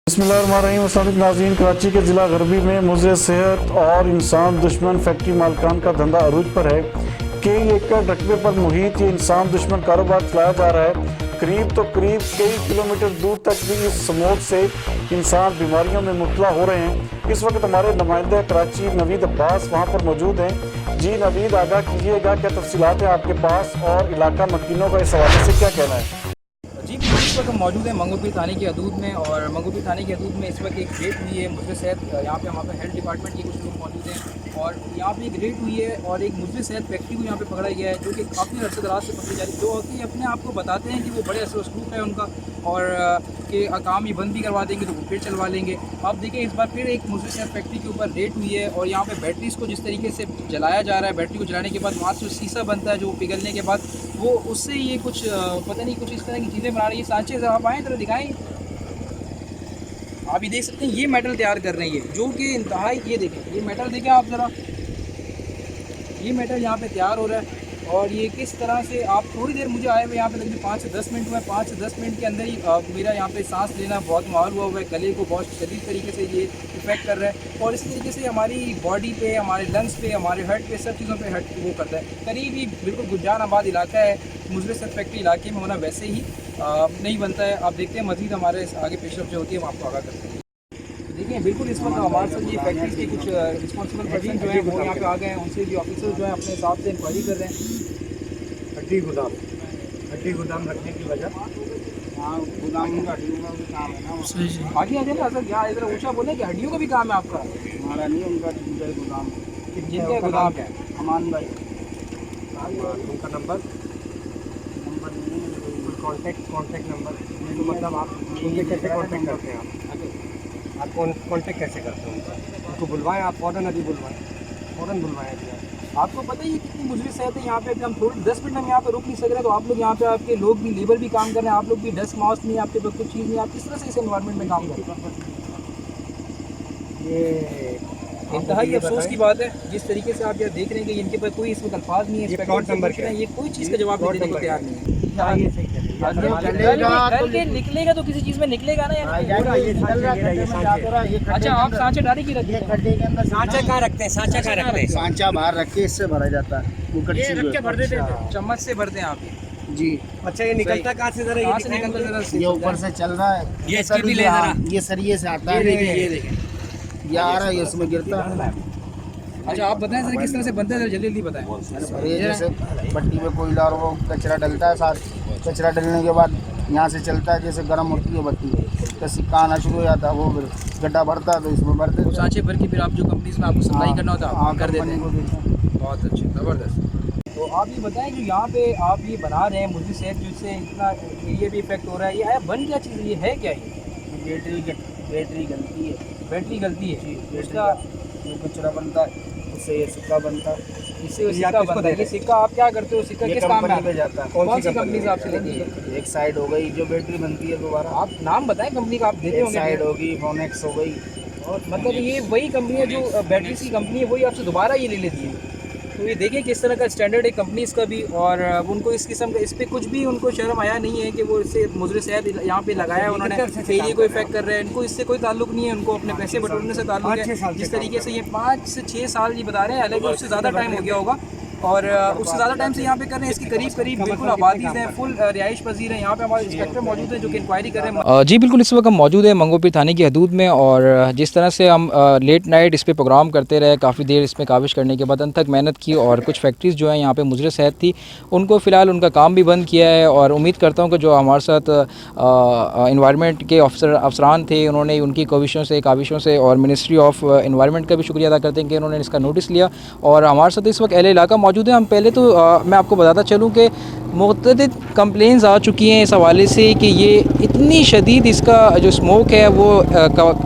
बिस्मिल्लाहिर्रहमानिर्रहीम। नाज़रीन, कराची के ज़िला गरबी में मुज़र सेहत और इंसान दुश्मन फैक्ट्री मालिकान का धंधा अरूज पर है। कई एकड़ रकबे पर मुहित ये इंसान दुश्मन कारोबार चलाया जा रहा है। करीब कई किलोमीटर दूर तक भी इस स्मोक से इंसान बीमारियों में मुब्तला हो रहे हैं। इस वक्त हमारे नुमाइंदा कराची नवीद अब्बास वहाँ पर मौजूद हैं। जी नवीद, आगाह कीजिएगा, क्या तफसीलात हैं आपके पास और इलाका मकीनों का इस हवाले से क्या कहना है? जी, इस वक्त हम मौजूद हैं मंगोपीर थाने की हदूद में, और मंगोपीर थाने की हदूद में इस वक्त एक रेड हुई है मुज़र सेहत। यहाँ पे हमारे हेल्थ डिपार्टमेंट के कुछ लोग मौजूद हैं, और यहाँ पे एक रेड हुई है और एक मुज़र सेहत फैक्ट्री को यहाँ पे पकड़ा गया है, जो कि काफ़ी अरसे दराज से पकड़ी जा रही है। जो कि अपने आप को बताते हैं कि वो बड़े असर उसलूक है उनका, और कि काम ये बंद भी करवा देंगे तो वो फिर चलवा लेंगे। आप देखें, इस बार फिर एक मुज़र सेहत फैक्ट्री के ऊपर रेड हुई है, और यहाँ पर बैटरीज़ को जिस तरीके से जलाया जा रहा है, बैटरी को जलाने के बाद वहाँ से शीशा बनता है, जो पिघलने के बाद वो उससे ये कुछ पता नहीं कुछ इस तरह की चीज़ें बना रही है। सांचे से आप आएँ तरह दिखाएं, आप ये देख सकते हैं ये मेटल तैयार कर रहे हैं, ये जो कि इंतहाई, ये देखें, ये मेटल देखें आप ज़रा, ये मेटल यहाँ पे तैयार हो रहा है। और ये किस तरह से, आप थोड़ी देर मुझे आए हुए यहाँ पे लगभग 5 से 10 मिनट हुआ है। 5 से 10 मिनट के अंदर ही मेरा यहाँ पे सांस लेना बहुत मुहाल हुआ है, गले को बहुत शदीद तरीके से ये इफेक्ट कर रहा है, और इसी तरीके से हमारी बॉडी पे, हमारे लंग्स पे, हमारे हार्ट पे, सब चीज़ों पे हर्ट वो करता है। करीब ही बिल्कुल गुलजानाबाद इलाका है, मुज़र सेहत फैक्ट्री इलाके में होना वैसे ही नहीं बनता है। आप देखते हैं मज़ीद हमारे आगे पेशरफ जो होती है हम आपको आगाह करते हैं। देखिए, बिल्कुल इस वक्त हमारे साथ ये फैक्ट्री के कुछ रिस्पॉन्सिबल पर्सन जो है वो यहाँ पे आ गए हैं, उनसे भी ऑफिसर जो है अपने हिसाब से इंक्वायरी कर रहे हैं। हड्डी गोदाम रखने की वजह, हाँ, गोदाम का हड्डियों का भी काम है ना। आगे आ जाए ना सर, यहाँ इधर ऊँचा बोले कि हड्डियों का भी काम है आपका? हमारा नहीं, उनका जिनका गोदाम, जिनका गोदाम है अमान भाई, उनका नंबर कॉन्टेक्ट नंबर, तो मतलब आप उनसे कैसे कॉन्टेक्ट करते हैं? आप कॉन्टेक्ट कैसे करते हैं उनको? बुलवाएं आप, फ़ौरन अभी बुलवाएं अभी आप। आपको पता है ये कितनी मुश्किल सेहत है यहाँ पे? हम थोड़ी 10 मिनट हम यहाँ पे रुक नहीं सक रहे, तो आप लोग यहाँ पे, आपके लोग भी, लेबर भी काम कर रहे हैं, आप लोग भी, डस्ट मास्क नहीं, आपके पास कुछ चीज़ नहीं, आप किस तरह से इस एनवायरनमेंट में काम कर रहे हैं? ये इंतहाई अफसोस की बात है, जिस तरीके से आप यहाँ देख रहे हैं कि इनके पास कोई इस वक्त अल्फाज नहीं है, ये प्लॉट नंबर क्या है? ये कोई चीज़ का जवाब देने को तैयार नहीं है। चलेगा कल के निकलेगा तो किसी चीज़ में निकलेगा ना यार। अच्छा, आप सांचे डाली की रखिए, सांचा कहाँ रखते हैं? सांचा बाहर रख के इससे भरा जाता है, वो कच्ची जो है। भर देते हैं चम्मच से भरते हैं आप जी। अच्छा, ये निकलता कहाँ से? जरा कहाँ से निकलता है? जरा ये ऊपर से चल रहा है, ये इसकी भी ले जरा। ये सरिये से आता है, ये देखें, ये आ रहा है, ये उसमें गिरता है। अच्छा, आप बताएं सर किस तरह से बनता है, जल्दी जल्दी बताएं। ये जैसे भट्टी में कोयला और वो कचरा डलता है, साथ कचरा डलने के बाद यहाँ से चलता है, जैसे गर्म होती है भट्टी तो सिक्का आना शुरू हो जाता है, वो फिर गड्ढा भरता है तो इसमें भरते हैं। सांचे भर के फिर आप जो कंपनीज में आपको सप्लाई करना होता है आप कर देते हैं। हैं। बहुत अच्छे, ज़बरदस्त। तो आप ये बताएं जो यहाँ पे आप ये बना रहे हैं मुझे सेहत, जिससे इतना ये भी इफेक्ट हो रहा है, ये बन क्या चीज़, ये है क्या? ये बैटरी गलती है, बैटरी गलती है, इसका जो कचरा बनता है उससे ये सिक्का बनता है। इससे सिक्का बनता है। ये सिक्का आप क्या करते हो? सिक्का किस काम में कंपनी में जाता है। कौन सी कंपनी से आपसे लेती है? एक साइड हो गई जो बैटरी बनती है दोबारा, आप नाम बताएं कंपनी का, आप देते एक होंगे। साइड होगी, फोनेक्स हो गई। और मतलब ये वही कंपनी है जो बैटरीज की कंपनी है, वही आपसे दोबारा ये ले लेती है। तो ये देखिए किस तरह का स्टैंडर्ड है कंपनीज का भी, और उनको इस किस्म का, इस पर कुछ भी उनको शर्म आया नहीं है कि वो इससे मुज़र सेहत यहाँ पे लगाया उन्होंने, फेरिए को इफेक्ट कर रहे हैं। इनको इससे कोई ताल्लुक नहीं है, उनको अपने पैसे बटोरने से ताल्लुक है। जिस तरीके से ये 5 से 6 साल ये बता रहे हैं, हालांकि उससे ज़्यादा टाइम हो गया होगा, और उससे ज़्यादा टाइम से यहाँ पे कर रहे हैं। इसकी करीब बिल्कुल आबादीज़ हैं, फुल रिहाइश पजीर हैं। यहाँ पे हमारे इंस्पेक्टर मौजूद हैं जो कि इंक्वायरी कर रहे हैं। जी बिल्कुल, इस वक्त हम मौजूद हैं मंगोपीर थाने की हदूद में, और जिस तरह से हम लेट नाइट इस पर प्रोग्राम करते रहे, काफ़ी देर इसमें काविश करने के बाद अंत तक मेहनत की, और कुछ फैक्ट्रीज़ जो हैं यहाँ पे मुज़र सेहत थी उनको फ़िलहाल उनका काम भी बंद किया है। और उम्मीद करता हूँ कि जो हमारे साथ इन्वायरमेंट के अफसरान थे, उन्होंने उनकी काविशों से और मिनिस्ट्री ऑफ इन्वायरमेंट का भी शुक्रिया अदा करते हैं कि उन्होंने इसका नोटिस लिया। और हमारे साथ इस वक्त अहले इलाका मौजूद है। हम पहले तो मैं आपको बताता चलूँ कि मुख्तलिफ कंप्लेंट्स आ चुकी हैं इस हवाले से कि ये इतनी शदीद, इसका जो स्मोक है वो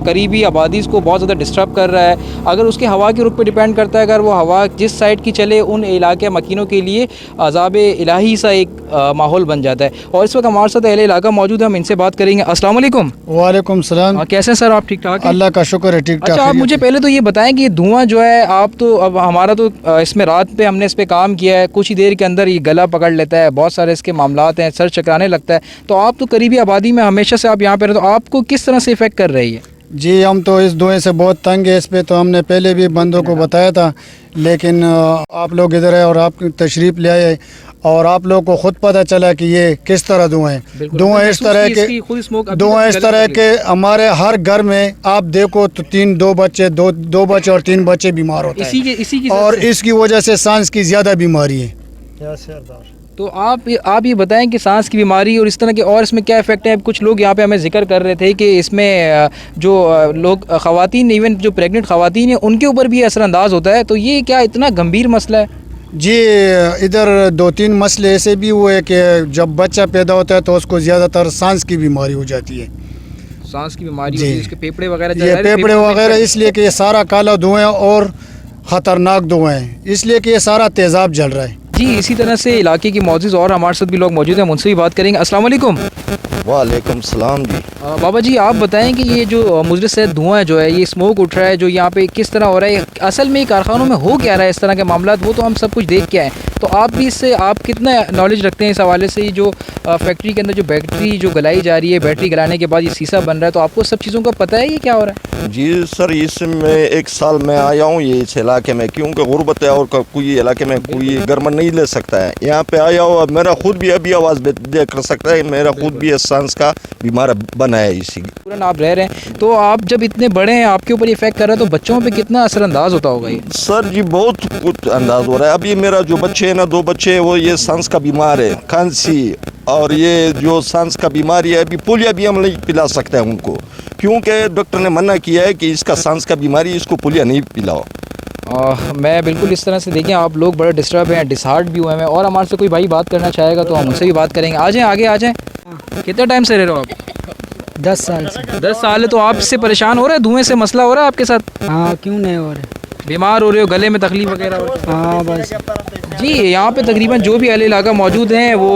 करीबी आबादीज़ को बहुत ज़्यादा डिस्टर्ब कर रहा है। अगर उसके हवा के रुख पे डिपेंड करता है, अगर वो हवा जिस साइड की चले उन इलाके मकीनों के लिए अज़ाब इलाही सा एक माहौल बन जाता है। और इस वक्त हमारे साथ अहले इलाका मौजूद है, हम इनसे बात करेंगे। अस्सलाम वालेकुम। वालेकुम सलाम। कैसे हैं सर आप? ठीक ठाक? अल्लाह का शुक्र है, ठीक ठाक। अच्छा, आप मुझे पहले तो ये बताएं कि धुआं जो है, आप तो अब हमारा तो इसमें रात पे हमने इस पर काम किया है, कुछ ही देर के अंदर ये गला पकड़ लेता है, बहुत सारे इसके मामलात हैं, सर चकराने लगता है। तो आप तो करीबी आबादी में हमेशा से आप यहाँ पे रहे, तो आपको किस तरह से इफ़ेक्ट कर रही है? जी हम तो इस धुएं से बहुत तंग है। इस पे तो हमने पहले भी बंदों को बताया था, लेकिन आप लोग इधर है और आप तशरीफ़ ले आए और आप लोग को खुद पता चला कि ये किस तरह धुएं हैं। धुएं इस तरह के हमारे हर घर में आप देखो तो दो बच्चे और 3 बच्चे बीमार होते हैं और इसकी वजह से सांस की ज़्यादा बीमारी है। तो आप ये बताएं कि सांस की बीमारी और इस तरह के और इसमें क्या इफेक्ट है? कुछ लोग यहाँ पे हमें जिक्र कर रहे थे कि इसमें जो लोग ख़वातीन, इवन जो प्रेग्नेंट ख़वातीन हैं, उनके ऊपर भी असरअंदाज होता है। तो ये क्या इतना गंभीर मसला है? जी इधर 2-3 मसले ऐसे भी हुए कि जब बच्चा पैदा होता है तो उसको ज़्यादातर सांस की बीमारी हो जाती है। सांस की बीमारी होती है, इसके फेफड़े वगैरह, ये फेफड़े वगैरह, इसलिए कि ये सारा काला धुआं और ख़तरनाक धुआं है, इसलिए कि ये सारा तेज़ाब जल रहा है। जी इसी तरह से इलाके की मौजूद और हमारे साथ भी लोग मौजूद हैं, उनसे भी बात करेंगे। अस्सलाम वालेकुम। वालेकुम सलाम जी। बाबा जी आप बताएं कि ये जो मुजरिम से धुआं जो है, ये स्मोक उठ रहा है जो यहाँ पे किस तरह हो रहा है, असल में कारखानों में हो क्या रहा है इस तरह के मामला, वो तो हम सब कुछ देख के आए। तो आप भी इससे आप कितना नॉलेज रखते हैं इस हवाले से? ये जो फैक्ट्री के अंदर जो बैटरी जो गलाई जा रही है, बैटरी गलाने के बाद ये शीशा बन रहा है, तो आपको सब चीज़ों का पता है ये क्या हो रहा है? जी सर, इसमें 1 साल में आया हूँ ये इस इलाके में, क्योंकि गुर्बत है और कोई इलाके में कोई गर्म नहीं ले सकता है। यहाँ पे आया हूँ, मेरा खुद भी अभी आवाज़ दे कर सकता है, मेरा खुद भी सांस का बीमार बना है इसी। पूरा आप रह रहे हैं तो आप जब इतने बड़े हैं आपके ऊपर इफेक्ट कर रहा है, तो बच्चों पे कितना असरअंदाज होता होगा ये? सर जी बहुत कुछ अंदाज हो रहा है। अभी मेरा जो बच्चे हैं ना, 2 बच्चे वो ये सांस का बीमार है, खांसी, और ये जो सांस का बीमारी है, अभी पोलियो भी हम नहीं पिला सकते हैं उनको, क्योंकि डॉक्टर ने मना किया है कि इसका सांस का बीमारी, इसको पोलियो नहीं पिलाओ। मैं बिल्कुल इस तरह से, देखें आप लोग बड़े डिस्टर्ब हैं, डिसहार्ट भी हुए हैं, और हमारे से कोई भाई बात करना चाहेगा तो हम उनसे भी बात करेंगे। आ जाएँ, आगे आ जाएँ। कितने टाइम से रह रहे हो आप? 10 साल से। 10 साल है। तो आप इससे परेशान हो रहे हैं? धुएं से मसला हो रहा है आपके साथ? हाँ क्यों नहीं हो रहे? बीमार हो रहे हो, गले में तकलीफ वगैरह हो रही है? हाँ बस। जी यहाँ पे तकरीबन जो भी अहले इलाका मौजूद हैं वो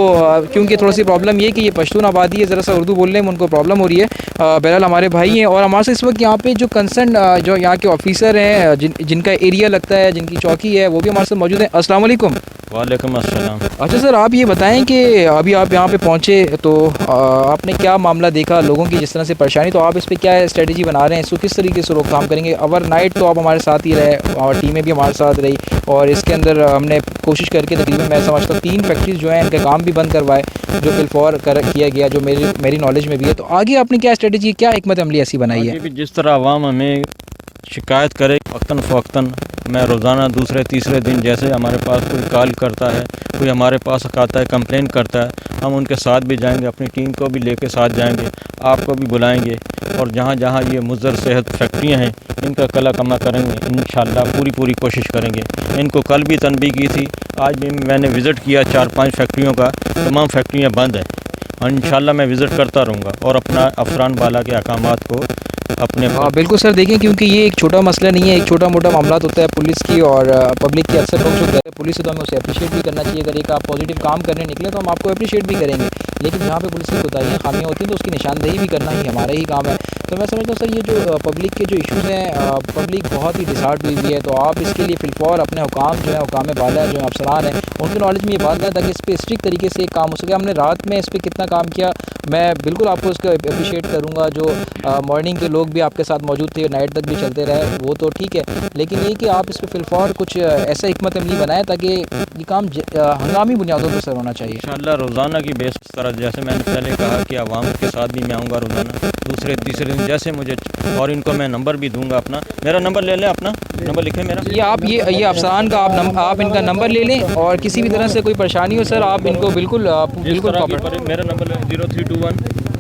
क्योंकि थोड़ी सी प्रॉब्लम ये कि ये पश्तून आबादी है, ज़रा सा उर्दू बोलने में उनको प्रॉब्लम हो रही है। बहरहाल हमारे भाई हैं और हमारे से इस वक्त यहाँ पे जो कंसर्न जो यहाँ के ऑफिसर हैं जिनका एरिया लगता है, जिनकी चौकी है, वो भी हमारे साथ मौजूद हैं। अस्सलाम वालेकुम। वालेकुम अस्सलाम। अच्छा सर, आप ये बताएं कि अभी आप यहाँ पे पहुँचे तो आपने क्या मामला देखा लोगों की जिस तरह से परेशानी, तो आप इस पर क्या स्ट्रेटजी बना रहे हैं, इसको किस तरीके से रोकथाम करेंगे? ओवरनाइट तो आप हमारे साथ ही रहे और टीमें भी हमारे साथ रही, और इसके अंदर हमने कोशिश करके तकरीबन मैं समझता हूँ 3 फैक्ट्रीज जो हैं इनका काम भी बंद करवाए, जो फिलफौर किया गया, जो मेरी नॉलेज में भी है। तो आगे आपने क्या स्ट्रेटजी, क्या हिकमत अमली ऐसी बनाई है? जिस तरह आवाम हमें शिकायत करे वक्तन फ़वक्तन, मैं रोज़ाना दूसरे तीसरे दिन जैसे हमारे पास कोई कॉल करता है, कोई हमारे पास आता है कंप्लेन करता है, हम उनके साथ भी जाएंगे, अपनी टीम को भी लेके साथ जाएंगे, आपको भी बुलाएंगे, और जहाँ जहाँ ये मुज़र सेहत फैक्ट्रियाँ हैं इनका कला कमा करेंगे इंशाअल्लाह, पूरी कोशिश करेंगे। इनको कल भी तनबीह की थी, आज भी मैंने विज़िट किया 4-5 फैक्ट्रियों का, तमाम फैक्ट्रियाँ बंद हैं। इंशाअल्लाह मैं विज़िट करता रहूँगा और अपना अफसरान बाला के अहकामात को अपने। बिल्कुल सर, देखें क्योंकि ये एक छोटा मसला नहीं है, एक छोटा मोटा मामला होता है पुलिस की और पब्लिक की। अक्सर लोग जो गए पुलिस से तो हमें उसे अप्रिशिएट भी करना चाहिए, अगर एक आप पॉजिटिव काम करने निकले तो हम आपको अप्रिशिएट भी करेंगे, लेकिन जहाँ पे पुलिस की कोताहियाँ खामियाँ होती हैं तो उसकी निशानदेही भी करना ही हमारा ही काम है। तो मैं समझता हूँ सर, ये जो पब्लिक के जो इशूज़ हैं, पब्लिक बहुत ही डिसहार्ट हुई है, तो आप इसके लिए फिलफौर अपने हुकाम जो है, हुकाम बाला जो है, अफसरान हैं, उनके नॉलेज में ये बात है ताकि इस पर स्ट्रिक्ट तरीके से काम हो सके। हमने रात में इस पर कितना काम किया, मैं बिल्कुल आपको इसको अप्रिशिएट करूँगा। जो मॉर्निंग के लोग भी आपके साथ मौजूद थे, नाइट तक भी चलते रहे, वो तो ठीक है, लेकिन ये कि आप इस पर फिलफौर कुछ ऐसा हिकमत अमली बनाएं ताकि ये काम हंगामी बुनियादों पर सर होना चाहिए। इंशाअल्लाह रोज़ाना की बेस तरह, जैसे मैंने पहले कहा कि आवाम के साथ भी मैं आऊँगा रोज़ाना, दूसरे तीसरे दिन जैसे मुझे, और इनको मैं नंबर भी दूंगा अपना, मेरा नंबर ले लें, अपना नंबर लिखें मेरा। ये अफसरान का आप इनका नंबर ले लें, और किसी भी तरह से कोई परेशानी हो सर आप इनको बिल्कुल मेरा नंबर 0321